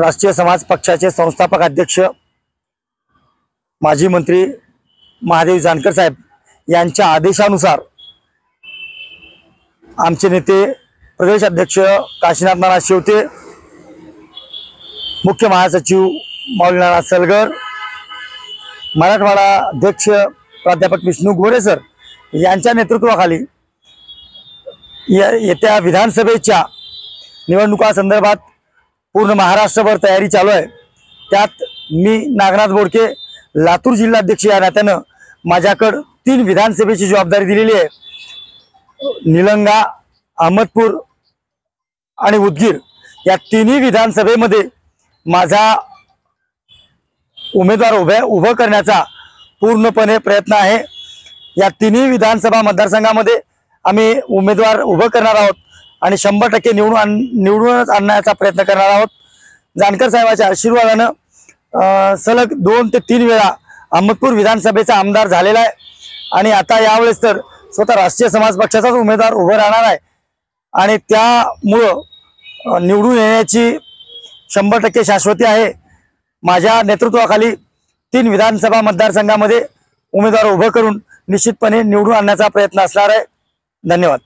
राष्ट्रीय समाज पक्षाचे संस्थापक अध्यक्ष माजी मंत्री महादेव जानकर साहेब यांच्या आदेशानुसार आमचे नेते प्रदेश अध्यक्ष काशीनाथ नाना शेवते, मुख्य महासचिव मौलाना सलगर, मराठवाडा अध्यक्ष प्राध्यापक विष्णू गोरे सर यांच्या नेतृत्वाखाली येत्या विधानसभेच्या निवडणुकांसंदर्भात पूर्ण महाराष्ट्रभर तयारी चालू आहे। त्यात मी नागनाथ बोडके लातूर जिल्हाध्यक्ष या नात्यानं माझ्याकडे 3 विधानसभेची जबाबदारी दिलेली आहे। निलंगा, अहमदपूर आणि उदगीर या तिन्ही विधानसभेमध्ये माझा उमेदवार उभं करण्याचा पूर्णपणे प्रयत्न आहे। या तिन्ही विधानसभा मतदारसंघामध्ये आम्ही उमेदवार उभं करणार आहोत आणि 100% निवडूनच आणण्याचा प्रयत्न करणार आहोत। जानकर साहेबांच्या आशीर्वादानं सलग 2 ते 3 वेळा अहमदपूर विधानसभेचा आमदार झालेला आहे आणि आता यावेळेस तर स्वतः राष्ट्रीय समाज पक्षाचाच उमेदवार उभं राहणार आहे आणि त्यामुळं निवडून येण्याची 100% शाश्वती आहे। माझ्या नेतृत्वाखाली 3 विधानसभा मतदारसंघामध्ये उमेदवार उभं करून निश्चितपणे निवडून आणण्याचा प्रयत्न असणार आहे। धन्यवाद।